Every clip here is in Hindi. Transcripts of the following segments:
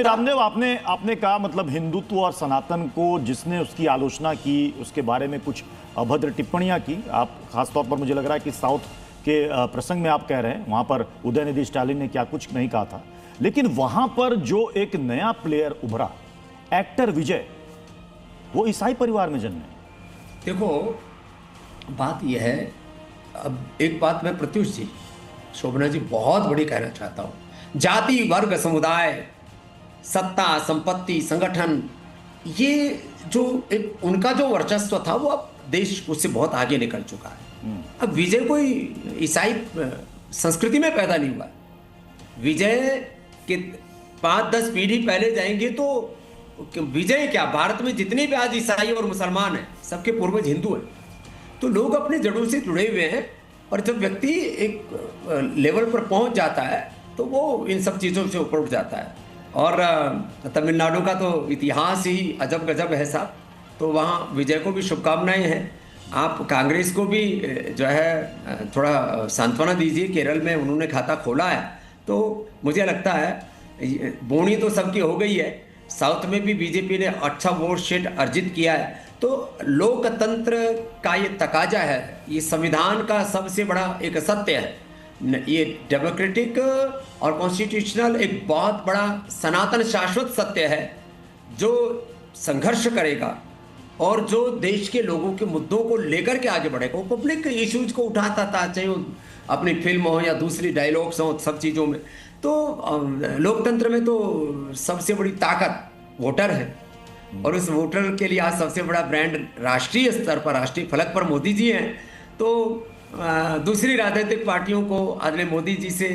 रामदेव, आपने आपने कहा मतलब हिंदुत्व और सनातन को जिसने उसकी आलोचना की, उसके बारे में कुछ अभद्र टिप्पणियां की। आप खासतौर पर मुझे लग रहा है कि साउथ के प्रसंग में आप कह रहे हैं, वहां पर उदयनिधि स्टालिन ने क्या कुछ नहीं कहा था, लेकिन वहां पर जो एक नया प्लेयर उभरा, एक्टर विजय, वो ईसाई परिवार में जन्मे। देखो, बात यह है, अब एक बात मैं प्रत्युष जी, शोभना जी, बहुत बड़ी कहना चाहता हूँ। जाति, वर्ग, समुदाय, सत्ता, संपत्ति, संगठन, ये जो एक उनका जो वर्चस्व था वो अब देश उससे बहुत आगे निकल चुका है। अब विजय कोई ईसाई संस्कृति में पैदा नहीं हुआ है। विजय के 5-10 पीढ़ी पहले जाएंगे तो विजय क्या, भारत में जितने भी आज ईसाई और मुसलमान हैं सबके पूर्वज हिंदू हैं। तो लोग अपने जड़ों से जुड़े हुए हैं, और जब व्यक्ति एक लेवल पर पहुंच जाता है तो वो इन सब चीज़ों से ऊपर उठ जाता है। और तमिलनाडु का तो इतिहास ही अजब गजब है साहब, तो वहाँ विजय को भी शुभकामनाएं हैं। आप कांग्रेस को भी जो है थोड़ा सांत्वना दीजिए, केरल में उन्होंने खाता खोला है, तो मुझे लगता है बोनी तो सबकी हो गई है। साउथ में भी बीजेपी ने अच्छा वोट शेयर अर्जित किया है। तो लोकतंत्र का ये तकाजा है, ये संविधान का सबसे बड़ा एक सत्य है। ये डेमोक्रेटिक और कॉन्स्टिट्यूशनल एक बहुत बड़ा सनातन शाश्वत सत्य है जो संघर्ष करेगा और जो देश के लोगों के मुद्दों को लेकर के आगे बढ़ेगा। वो पब्लिक इश्यूज को उठाता था, चाहे वो अपनी फिल्म हो या दूसरी डायलॉग्स हो, सब चीज़ों में। तो लोकतंत्र में तो सबसे बड़ी ताकत वोटर है, और उस वोटर के लिए आज सबसे बड़ा ब्रांड राष्ट्रीय स्तर पर, राष्ट्रीय फलक पर मोदी जी हैं। तो दूसरी राजनीतिक पार्टियों को आदरणीय मोदी जी से,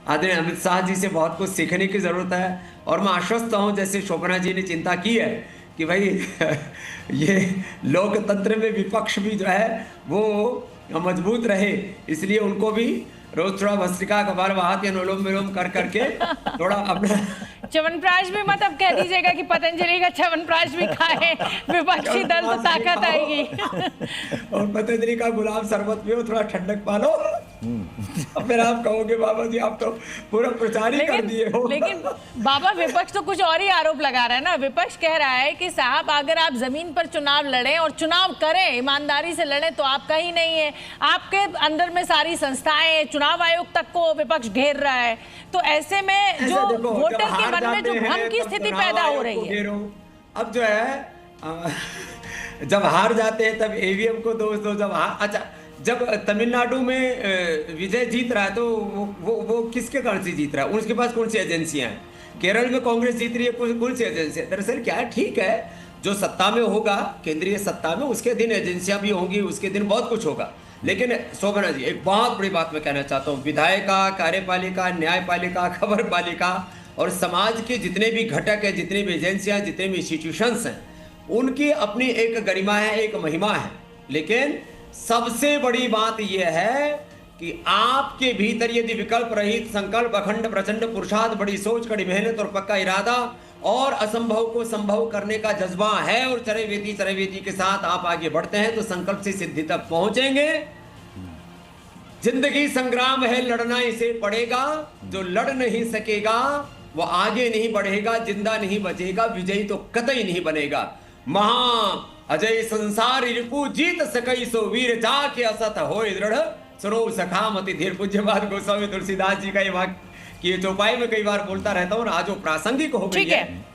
आदरणीय अमित शाह जी से बहुत कुछ सीखने की ज़रूरत है। और मैं आश्वस्त हूँ, जैसे शोभना जी ने चिंता की है कि भाई ये लोकतंत्र में विपक्ष भी जो है वो मजबूत रहे, इसलिए उनको भी रोज थोड़ा भस्त्रिका कपाल भाती, अनुलोम विलोम कर करके थोड़ा अपना च्यवनप्राश भी मत अब कह दीजिएगा कि पतंजलि का च्यवनप्राश भी खाए, विपक्षी दल तो ताकत आएगी। और पतंजलि का गुलाब शरबत पियो, थोड़ा ठंडक पालो, अब फिर आप कहोगे बाबा जी आप तो पूरा प्रचार ही कर दिए हो। लेकिन बाबा, विपक्ष तो कुछ और ही आरोप लगा रहा है ना। विपक्ष कह रहा है कि साहब अगर आप जमीन पर चुनाव लड़ें और चुनाव करें, ईमानदारी से लड़ें, तो आपका ही नहीं है, आपके अंदर में सारी संस्थाएं, चुनाव आयोग तक को विपक्ष घेर रहा है। तो ऐसे में जो वोटर के मन में जो भ्रम की स्थिति पैदा हो रही है, अब जो है जब हार जाते हैं तब ईवीएम को दोष दो, अच्छा जब तमिलनाडु में विजय जीत रहा है तो वो किसके कारण से जीत रहा है, उसके पास कौन सी एजेंसियां हैं? केरल में कांग्रेस जीत रही है, कौन सी एजेंसी है? दरअसल क्या है, ठीक है, जो सत्ता में होगा, केंद्रीय सत्ता में, उसके दिन एजेंसियां भी होंगी, उसके दिन बहुत कुछ होगा। लेकिन शोभना जी, एक बहुत बड़ी बात मैं कहना चाहता हूँ, विधायिका, कार्यपालिका, न्यायपालिका, खबरपालिका और समाज के जितने भी घटक हैं, जितनी भी एजेंसियां, जितने भी इंस्टीट्यूशंस हैं, उनकी अपनी एक गरिमा है, एक महिमा है। लेकिन सबसे बड़ी बात यह है कि आपके भीतर यदि विकल्प रहित संकल्प, अखंड प्रचंड पुरुषार्थ, बड़ी सोच, कड़ी मेहनत और पक्का इरादा और असंभव को संभव करने का जज्बा है और चरैवेती के साथ आप आगे बढ़ते हैं तो संकल्प से सिद्धि तक पहुंचेंगे। जिंदगी संग्राम है, लड़ना इसे पड़ेगा, जो लड़ नहीं सकेगा वो आगे नहीं बढ़ेगा, जिंदा नहीं बचेगा, विजयी तो कतई नहीं बनेगा। महा अजय संसार रिपु जीत सकई सो वीर जाके असत होए दृढ़ सरो सखा मति धीर। पूज्यपाद गोस्वामी तुलसीदास जी का ये वाक्य की चौपाई में कई बार बोलता रहता हूँ, आज वो प्रासंगिक हो गई है।